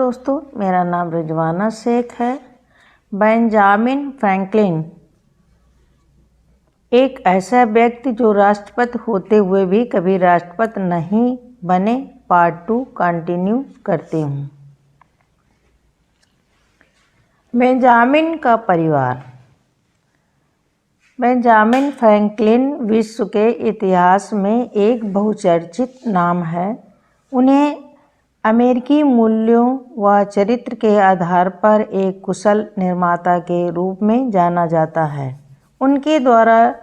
दोस्तों, मेरा नाम रिजवाना शेख है। बेंजामिन फ्रैंकलिन एक ऐसा व्यक्ति जो राष्ट्रपति होते हुए भी कभी राष्ट्रपति नहीं बने, पार्ट 2 कंटिन्यू करती हूँ। बेंजामिन का परिवार। बेंजामिन फ्रैंकलिन विश्व के इतिहास में एक बहुचर्चित नाम है। उन्हें अमेरिकी मूल्यों व चरित्र के आधार पर एक कुशल निर्माता के रूप में जाना जाता है। उनके द्वारा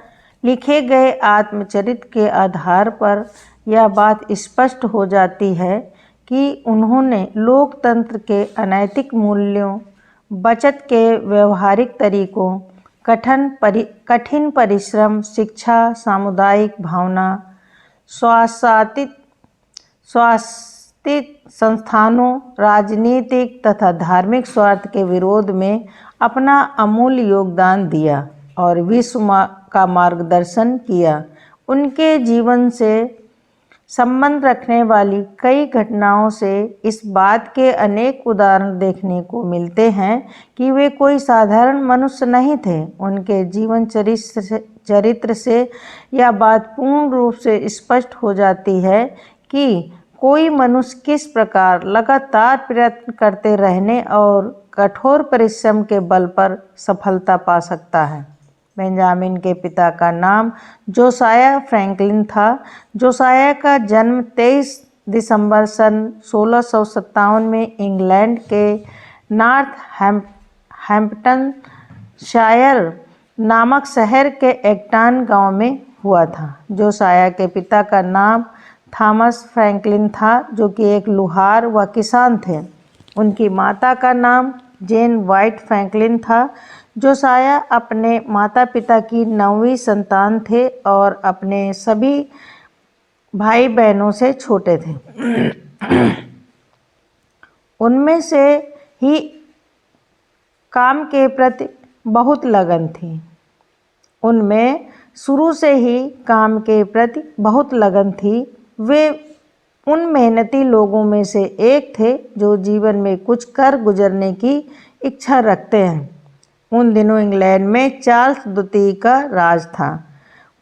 लिखे गए आत्मचरित्र के आधार पर यह बात स्पष्ट हो जाती है कि उन्होंने लोकतंत्र के अनैतिक मूल्यों, बचत के व्यवहारिक तरीकों, कठिन परिश्रम, शिक्षा, सामुदायिक भावना, स्वायत्त संस्थानों, राजनीतिक तथा धार्मिक स्वार्थ के विरोध में अपना अमूल्य योगदान दिया और विश्व का मार्गदर्शन किया। उनके जीवन से संबंध रखने वाली कई घटनाओं से इस बात के अनेक उदाहरण देखने को मिलते हैं कि वे कोई साधारण मनुष्य नहीं थे। उनके जीवन चरित्र से यह बात पूर्ण रूप से स्पष्ट हो जाती है कि कोई मनुष्य किस प्रकार लगातार प्रयत्न करते रहने और कठोर परिश्रम के बल पर सफलता पा सकता है। बेंजामिन के पिता का नाम जोसाया फ्रैंकलिन था। जोसाया का जन्म 23 दिसंबर सन 1657 में इंग्लैंड के नॉर्थहैम्पटनशायर नामक शहर के एक्टन गांव में हुआ था। जोसाया के पिता का नाम थॉमस फ्रैंकलिन था, जो कि एक लुहार व किसान थे। उनकी माता का नाम जेन व्हाइट फ्रैंकलिन था। जोसाया अपने माता पिता की 9वीं संतान थे और अपने सभी भाई बहनों से छोटे थे। उनमें से ही काम के प्रति बहुत लगन थी। उनमें शुरू से ही काम के प्रति बहुत लगन थी। वे उन मेहनती लोगों में से एक थे जो जीवन में कुछ कर गुजरने की इच्छा रखते हैं। उन दिनों इंग्लैंड में चार्ल्स द्वितीय का राज था।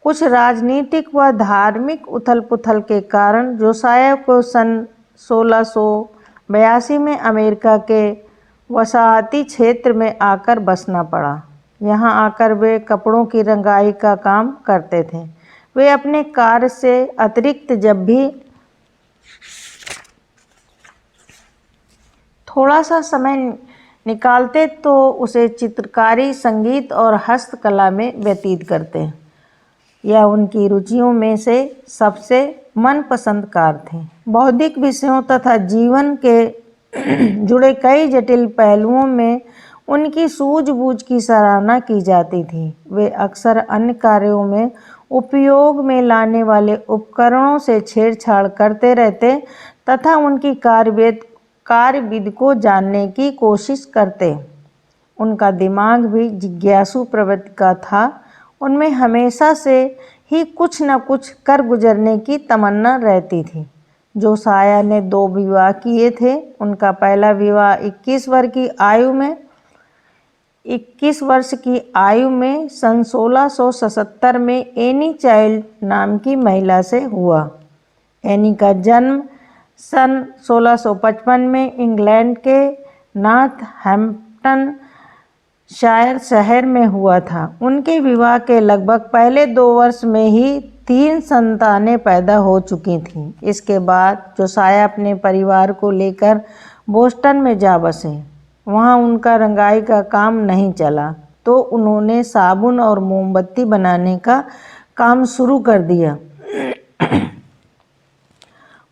कुछ राजनीतिक व धार्मिक उथल पुथल के कारण जोसाया को सन 1682 में अमेरिका के वसाहती क्षेत्र में आकर बसना पड़ा। यहाँ आकर वे कपड़ों की रंगाई का काम करते थे। वे अपने कार्य से अतिरिक्त जब भी थोड़ा सा समय निकालते तो उसे चित्रकारी, संगीत और हस्तकला में व्यतीत करते। यह उनकी रुचियों में से सबसे मनपसंद कार्य थे। बौद्धिक विषयों तथा जीवन के जुड़े कई जटिल पहलुओं में उनकी सूझबूझ की सराहना की जाती थी। वे अक्सर अन्य कार्यों में उपयोग में लाने वाले उपकरणों से छेड़छाड़ करते रहते तथा उनकी कार्यविधि को जानने की कोशिश करते। उनका दिमाग भी जिज्ञासु प्रवृत्ति का था। उनमें हमेशा से ही कुछ न कुछ कर गुजरने की तमन्ना रहती थी। जोसाया ने 2 विवाह किए थे। उनका पहला विवाह 21 वर्ष की आयु में सन 1677 में एनी चाइल्ड नाम की महिला से हुआ। एनी का जन्म सन 1655 में इंग्लैंड के नॉर्थहैम्पटनशायर शहर में हुआ था। उनके विवाह के लगभग पहले 2 वर्ष में ही 3 संतानें पैदा हो चुकी थीं। इसके बाद जोसाया अपने परिवार को लेकर बोस्टन में जा बसे। वहाँ उनका रंगाई का काम नहीं चला तो उन्होंने साबुन और मोमबत्ती बनाने का काम शुरू कर दिया।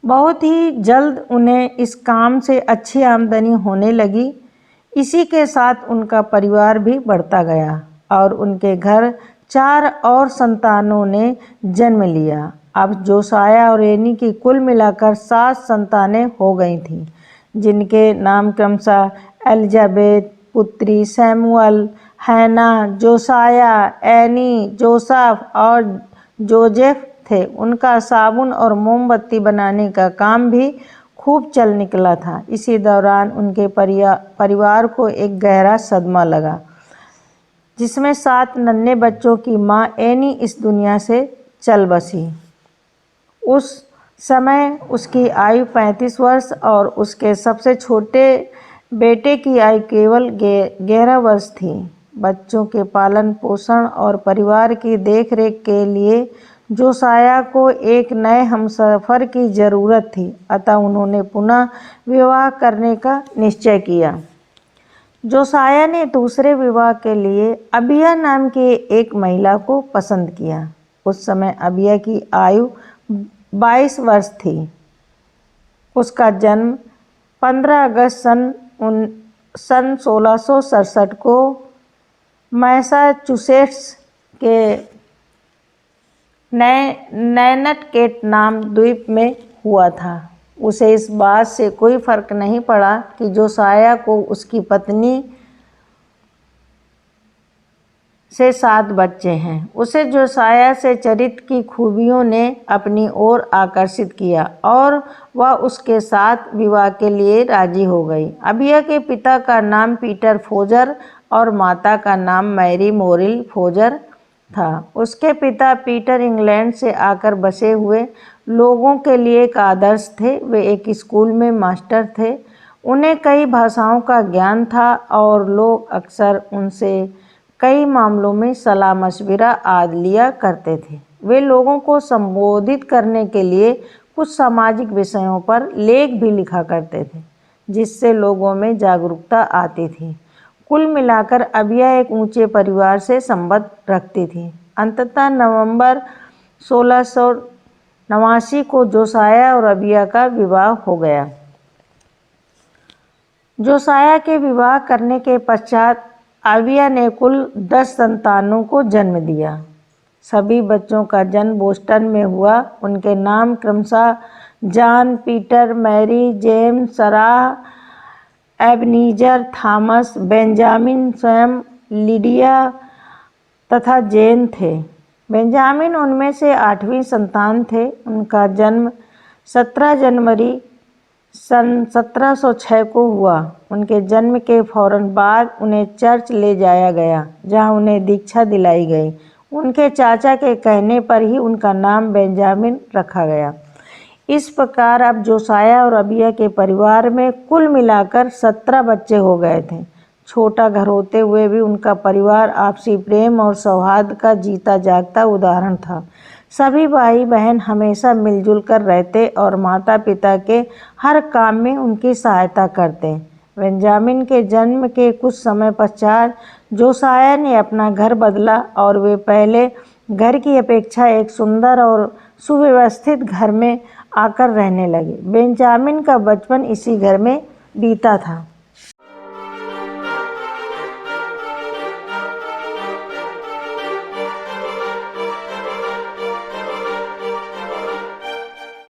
बहुत ही जल्द उन्हें इस काम से अच्छी आमदनी होने लगी। इसी के साथ उनका परिवार भी बढ़ता गया और उनके घर 4 और संतानों ने जन्म लिया। अब जोसाया और एनी की कुल मिलाकर 7 संतानें हो गई थीं, जिनके नाम क्रमशः एलिजाबेथ, पुत्री, सैमुअल, हैना, जोसाया, एनी, जोसेफ और जोजेफ थे। उनका साबुन और मोमबत्ती बनाने का काम भी खूब चल निकला था। इसी दौरान उनके परिवार को एक गहरा सदमा लगा, जिसमें 7 नन्हे बच्चों की मां एनी इस दुनिया से चल बसी। उस समय उसकी आयु 35 वर्ष और उसके सबसे छोटे बेटे की आयु केवल 11 वर्ष थी। बच्चों के पालन पोषण और परिवार की देखरेख के लिए जोसाया को एक नए हमसफर की ज़रूरत थी, अतः उन्होंने पुनः विवाह करने का निश्चय किया। जोसाया ने दूसरे विवाह के लिए अबिया नाम की एक महिला को पसंद किया। उस समय अबिया की आयु 22 वर्ष थी। उसका जन्म 15 अगस्त सन 1667 को मैसाचुसेट्स के नैनटकेट नाम द्वीप में हुआ था। उसे इस बात से कोई फर्क नहीं पड़ा कि जोसाया को उसकी पत्नी से 7 बच्चे हैं। उसे जोसाया से चरित्र की खूबियों ने अपनी ओर आकर्षित किया और वह उसके साथ विवाह के लिए राजी हो गई। अबिया के पिता का नाम पीटर फोजर और माता का नाम मैरी मोरिल फोजर था। उसके पिता पीटर इंग्लैंड से आकर बसे हुए लोगों के लिए एक आदर्श थे। वे एक स्कूल में मास्टर थे। उन्हें कई भाषाओं का ज्ञान था और लोग अक्सर उनसे कई मामलों में सलाह मशविरा आदि लिया करते थे। वे लोगों को संबोधित करने के लिए कुछ सामाजिक विषयों पर लेख भी लिखा करते थे, जिससे लोगों में जागरूकता आती थी। कुल मिलाकर अबिया एक ऊंचे परिवार से संबंध रखती थी। अंततः नवंबर 1689 को जोसाया और अबिया का विवाह हो गया। जोसाया के विवाह करने के पश्चात अबिया ने कुल 10 संतानों को जन्म दिया। सभी बच्चों का जन्म बोस्टन में हुआ। उनके नाम क्रमशः John, Peter, Mary, James, Sarah, एबनीजर, Thomas, Benjamin, स्वयं, लिडिया तथा जेन थे। बेंजामिन उनमें से 8वीं संतान थे। उनका जन्म 17 जनवरी सन 1706 को हुआ। उनके जन्म के फौरन बाद उन्हें चर्च ले जाया गया, जहां उन्हें दीक्षा दिलाई गई। उनके चाचा के कहने पर ही उनका नाम बेंजामिन रखा गया। इस प्रकार अब जोसाया और अबिया के परिवार में कुल मिलाकर 17 बच्चे हो गए थे। छोटा घर होते हुए भी उनका परिवार आपसी प्रेम और सौहार्द का जीता जागता उदाहरण था। सभी भाई बहन हमेशा मिलजुल कर रहते और माता पिता के हर काम में उनकी सहायता करते। बेंजामिन के जन्म के कुछ समय पश्चात जोसाया ने अपना घर बदला और वे पहले घर की अपेक्षा एक सुंदर और सुव्यवस्थित घर में आकर रहने लगे। बेंजामिन का बचपन इसी घर में बीता था।